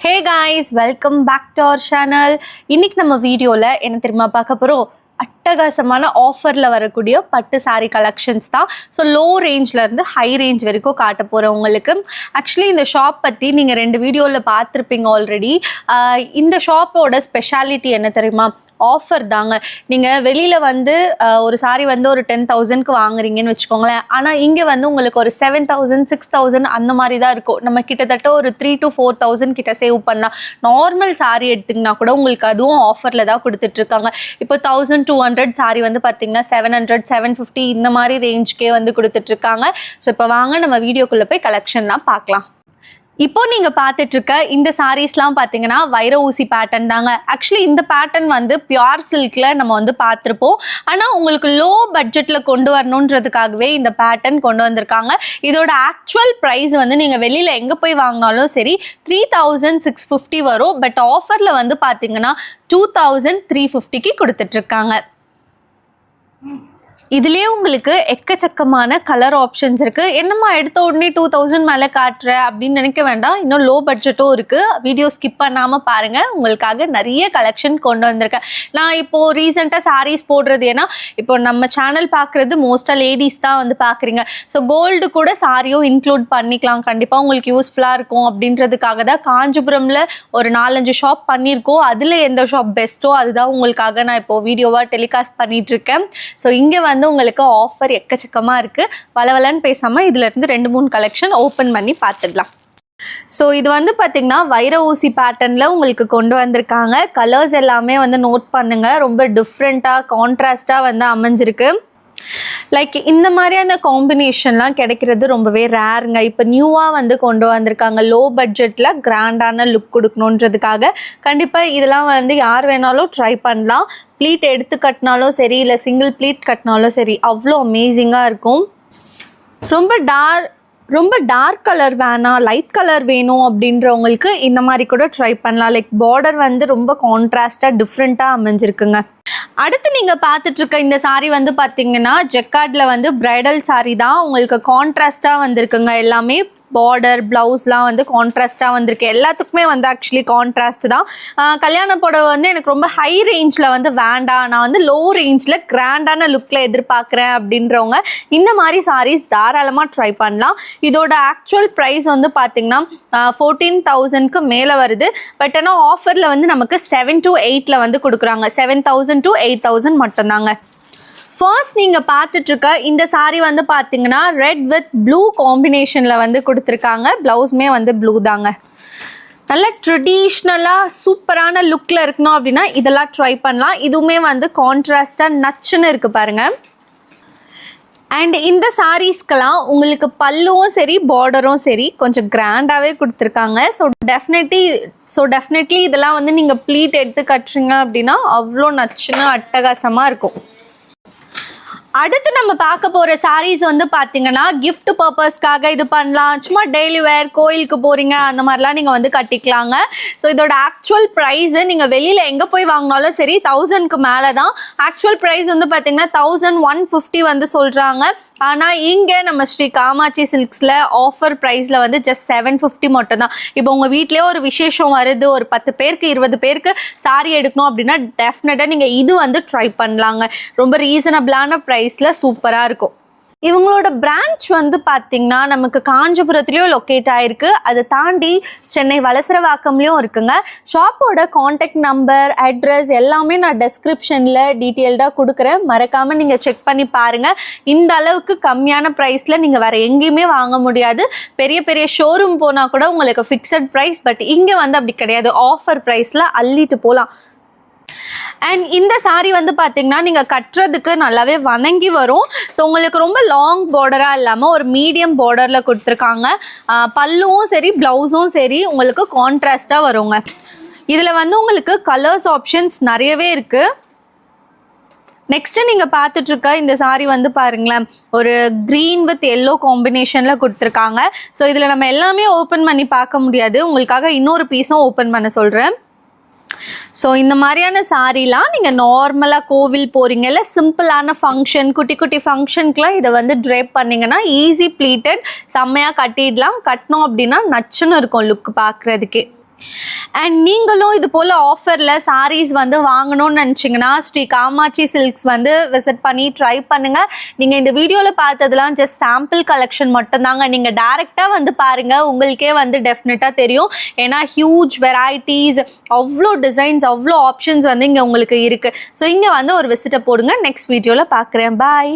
Hey guys, welcome back to our channel. இன்னைக்கு நம்ம வீடியோல என்ன தெரியுமா பார்க்க போறோம்? அட்டகாசமான ஆஃபர்ல வரக்கூடிய பட்டு சாரி கலெக்ஷன்ஸ் தான். ஸோ லோ ரேஞ்ச்ல இருந்து ஹை ரேஞ்ச் வரைக்கும் காட்ட போறேன் உங்களுக்கு. ஆக்சுவலி இந்த ஷாப் பத்தி நீங்க 2 வீடியோல பார்த்துருப்பீங்க ஆல்ரெடி. இந்த ஷாப்போட ஸ்பெஷாலிட்டி என்ன தெரியுமா? ஆஃபர் தாங்க. நீங்கள் வெளியில் வந்து ஒரு சாரி வந்து ஒரு 10,000க்கு வாங்குறீங்கன்னு வச்சுக்கோங்களேன். ஆனால் இங்கே வந்து உங்களுக்கு ஒரு 7,000 6,000 அந்த மாதிரி தான் இருக்கும். நம்ம கிட்டத்தட்ட ஒரு 3,000 to 4,000 கிட்ட சேவ் பண்ணலாம். நார்மல் சாரி எடுத்திங்கன்னா கூட உங்களுக்கு அதுவும் ஆஃபரில் தான் கொடுத்துட்ருக்காங்க. இப்போ 1,200 சாரி வந்து பார்த்தீங்கன்னா 700 750 இந்த மாதிரி ரேஞ்சுக்கே வந்து கொடுத்துட்ருக்காங்க. ஸோ இப்போ வாங்க நம்ம வீடியோக்குள்ளே போய் கலெக்ஷன்லாம் பார்க்கலாம். இப்போ நீங்கள் பார்த்துட்டு இருக்க இந்த சாரீஸ்லாம் பார்த்தீங்கன்னா வைர ஊசி பேட்டர்ன் தாங்க. ஆக்சுவலி இந்த பேட்டர்ன் வந்து பியூர் சில்கில் நம்ம வந்து பார்த்துருப்போம். ஆனால் உங்களுக்கு லோ பட்ஜெட்டில் கொண்டு வரணுன்றதுக்காகவே இந்த பேட்டர்ன் கொண்டு வந்திருக்காங்க. இதோட ஆக்சுவல் ப்ரைஸ் வந்து நீங்கள் வெளியில் எங்கே போய் வாங்கினாலும் சரி 3,650 வரும். பட் ஆஃபரில் வந்து பார்த்தீங்கன்னா 2,350க்கு கொடுத்துட்ருக்காங்க. இதுலேயே உங்களுக்கு எக்கச்சக்கமான கலர் ஆப்ஷன்ஸ் இருக்குது. என்னம்மா எடுத்த உடனே 2,000 மேலே காட்டுற அப்படின்னு நினைக்க வேண்டாம். இன்னும் லோ பட்ஜெட்டும் இருக்குது. வீடியோ ஸ்கிப் பண்ணாமல் பாருங்கள். உங்களுக்காக நிறைய கலெக்ஷன் கொண்டு வந்திருக்கேன். நான் இப்போது ரீசெண்டாக சாரீஸ் போடுறது ஏன்னா இப்போ நம்ம சேனல் பார்க்குறது மோஸ்ட்டாக லேடிஸ் தான் வந்து பார்க்குறீங்க. ஸோ கோல்டு கூட சாரியும் இன்க்ளூட் பண்ணிக்கலாம். கண்டிப்பாக உங்களுக்கு யூஸ்ஃபுல்லாக இருக்கும் அப்படின்றதுக்காக தான் காஞ்சிபுரமில் ஒரு 4-5 ஷாப் பண்ணியிருக்கோம். அதில் எந்த ஷாப் பெஸ்ட்டோ அதுதான் உங்களுக்காக நான் இப்போது வீடியோவாக டெலிகாஸ்ட் பண்ணிகிட்ருக்கேன். ஸோ இங்கே வந்து உங்களுக்கு ஆஃபர் எக்கச்சக்கமாக இருக்குது. வளவலன்னு பேசாமல் இதிலேருந்து 2-3 கலெக்ஷன் ஓப்பன் பண்ணி பார்த்துடலாம். ஸோ இது வந்து பார்த்திங்கன்னா வைர ஊசி பேட்டர்னில் உங்களுக்கு கொண்டு வந்திருக்காங்க. கலர்ஸ் எல்லாமே வந்து நோட் பண்ணுங்கள். ரொம்ப டிஃப்ரெண்ட்டாக கான்ட்ராஸ்ட்டாக வந்து அமைஞ்சிருக்கு. லைக் இந்த மாதிரியான காம்பினேஷன்லாம் கிடைக்கிறது ரொம்பவே ரேருங்க. இப்போ நியூவாக வந்து கொண்டு வந்திருக்காங்க. லோ பட்ஜெட்டில் கிராண்டான லுக் கொடுக்கணுன்றதுக்காக கண்டிப்பாக இதெல்லாம் வந்து யார் வேணாலும் ட்ரை பண்ணலாம். ப்ளீட் எடுத்து கட்டினாலும் சரி இல்லை சிங்கிள் ப்ளீட் கட்டினாலும் சரி அவ்வளோ அமேசிங்காக இருக்கும். ரொம்ப டார்க் கலர் வேணாம் லைட் கலர் வேணும் அப்படின்றவங்களுக்கு இந்த மாதிரி கூட ட்ரை பண்ணலாம். லைக் பார்டர் வந்து ரொம்ப கான்ட்ராஸ்டாக டிஃப்ரெண்ட்டாக அமைஞ்சிருக்குங்க. அடுத்து நீங்கள் பார்த்துட்ருக்க இந்த சாரீ வந்து பார்த்தீங்கன்னா ஜெக்கார்டில் வந்து பிரைடல் சாரீ தான். உங்களுக்கு கான்ட்ராஸ்டாக வந்திருக்குங்க. எல்லாமே பார்டர் ப்ளவுஸ்லாம் வந்து கான்ட்ராஸ்ட்டாக வந்திருக்கு. எல்லாத்துக்குமே வந்து ஆக்சுவலி கான்ட்ராஸ்ட் தான். கல்யாண புடவை வந்து எனக்கு ரொம்ப ஹை ரேஞ்சில் வந்து வேண்டாம், நான் வந்து லோ ரேஞ்சில் கிராண்டான லுக்கில் எதிர்பார்க்குறேன் அப்படின்றவங்க இந்த மாதிரி சாரீஸ் தாராளமாக ட்ரை பண்ணலாம். இதோட ஆக்சுவல் ப்ரைஸ் வந்து பார்த்திங்கன்னா 14,000க்கு மேலே வருது. பட் ஆனால் ஆஃபரில் வந்து நமக்கு 7 to 8 வந்து கொடுக்குறாங்க. 7,000 to 8,000 மட்டும்தாங்க. ஃபர்ஸ்ட் நீங்கள் பார்த்துட்ருக்க இந்த சாரீ வந்து பார்த்தீங்கன்னா ரெட் வித் ப்ளூ காம்பினேஷனில் வந்து கொடுத்துருக்காங்க. ப்ளவுஸுமே வந்து ப்ளூ தாங்க. நல்ல ட்ரெடிஷ்னலாக சூப்பரான லுக்கில் இருக்கணும் அப்படின்னா இதெல்லாம் ட்ரை பண்ணலாம். இதுவுமே வந்து கான்ட்ராஸ்டாக நச்சுன்னு இருக்குது பாருங்கள். அண்ட் இந்த சாரீஸ்க்கெல்லாம் உங்களுக்கு பல்லுவும் சரி பார்டரும் சரி கொஞ்சம் கிராண்டாகவே கொடுத்துருக்காங்க. ஸோ டெஃபினெட்லி இதெல்லாம் வந்து நீங்கள் ப்ளீட் எடுத்து கட்டுறீங்க அப்படின்னா அவ்வளோ நச்சுன்னு அட்டகாசமாக இருக்கும். அடுத்து நம்ம பார்க்க போகிற சாரீஸ் வந்து பார்த்தீங்கன்னா கிஃப்ட் பர்பஸ்க்காக இது பண்ணலாம். சும்மா டெய்லி வேர் கோயிலுக்கு போகிறீங்க அந்த மாதிரிலாம் நீங்கள் வந்து கட்டிக்கலாங்க. ஸோ இதோட ஆக்சுவல் ப்ரைஸு நீங்கள் வெளியில் எங்கே போய் வாங்கினாலும் சரி 1,000க்கு மேலே தான். ஆக்சுவல் ப்ரைஸ் வந்து பார்த்தீங்கன்னா 1,150 வந்து சொல்கிறாங்க. ஆனால் இங்கே நம்ம ஸ்ரீ காமாட்சி சில்க்ஸில் ஆஃபர் ப்ரைஸில் வந்து ஜஸ்ட் 750 மட்டும் தான். இப்போ உங்கள் வீட்டிலே ஒரு விசேஷம் வருது, ஒரு 10 பேருக்கு 20 பேருக்கு சாரி எடுக்கணும் அப்படின்னா டெஃபினட்டாக நீங்கள் இது வந்து ட்ரை பண்ணலாங்க. ரொம்ப ரீசனபிளான ப்ரைஸில் சூப்பராக இருக்கும். இவங்களோட பிரான்ச் வந்து பார்த்திங்கன்னா நமக்கு காஞ்சிபுரத்துலேயும் லொக்கேட் ஆகிருக்கு. அதை தாண்டி சென்னை வலசரவாக்கம்லேயும் இருக்குங்க. ஷாப்போட காண்டாக்ட் நம்பர் அட்ரஸ் எல்லாமே நான் டெஸ்கிரிப்ஷனில் டீட்டெயில்டாக கொடுக்குறேன். மறக்காமல் நீங்கள் செக் பண்ணி பாருங்கள். இந்த அளவுக்கு கம்மியான ப்ரைஸில் நீங்கள் வேறு எங்கேயுமே வாங்க முடியாது. பெரிய பெரிய ஷோரூம் போனால் கூட உங்களுக்கு ஃபிக்ஸட் ப்ரைஸ். பட் இங்கே வந்து அப்படி கிடையாது. ஆஃபர் ப்ரைஸில் அள்ளிட்டு போகலாம். அண்ட் இந்த சாரீ வந்து பார்த்தீங்கன்னா நீங்கள் கட்டுறதுக்கு நல்லாவே வணங்கி வரும். ஸோ உங்களுக்கு ரொம்ப லாங் பார்டராக இல்லாமல் ஒரு மீடியம் பார்டரில் கொடுத்துருக்காங்க. பல்லுவும் சரி ப்ளவுஸும் சரி உங்களுக்கு கான்ட்ராஸ்டாக வருங்க. இதில் வந்து உங்களுக்கு கலர்ஸ் ஆப்ஷன்ஸ் நிறையவே இருக்குது. நெக்ஸ்ட்டு நீங்கள் பார்த்துட்ருக்க இந்த சாரீ வந்து பாருங்களேன், ஒரு க்ரீன் வித் எல்லோ காம்பினேஷனில் கொடுத்துருக்காங்க. ஸோ இதில் நம்ம எல்லாமே ஓப்பன் பண்ணி பார்க்க முடியாது. உங்களுக்காக இன்னொரு பீஸும் ஓப்பன் பண்ண சொல்கிறேன். ஸோ இந்த மாதிரியான சாரீலாம் நீங்கள் நார்மலாக கோவில் போகிறீங்க இல்லை சிம்பிளான ஃபங்க்ஷன் குட்டி குட்டி ஃபங்க்ஷனுக்குலாம் இதை வந்து ட்ரேப் பண்ணிங்கன்னா ஈஸி ப்ளீட்டட் செம்மையாக கட்டிடலாம். கட்டினோம் அப்படின்னா நச்சுன்னு இருக்கும் லுக் பார்க்குறதுக்கே. அண்ட் நீங்களும் இது போல் ஆஃபரில் சாரீஸ் வந்து வாங்கணும்னு நினச்சிங்கன்னா ஸ்ரீ காமாட்சி சில்க்ஸ் வந்து விசிட் பண்ணி ட்ரை பண்ணுங்கள். நீங்கள் இந்த வீடியோவில் பார்த்ததுலாம் ஜஸ்ட் சாம்பிள் கலெக்ஷன் மட்டும்தாங்க. நீங்கள் டேரெக்டாக வந்து பாருங்கள், உங்களுக்கே வந்து டெஃபினட்டாக தெரியும். ஏன்னா ஹியூஜ் வெரைட்டிஸ், அவ்வளோ டிசைன்ஸ், அவ்வளோ ஆப்ஷன்ஸ் வந்து இங்கே உங்களுக்கு இருக்குது. ஸோ இங்கே வந்து ஒரு விசிட்டை போடுங்க. நெக்ஸ்ட் வீடியோவில் பார்க்குறேன். பாய்.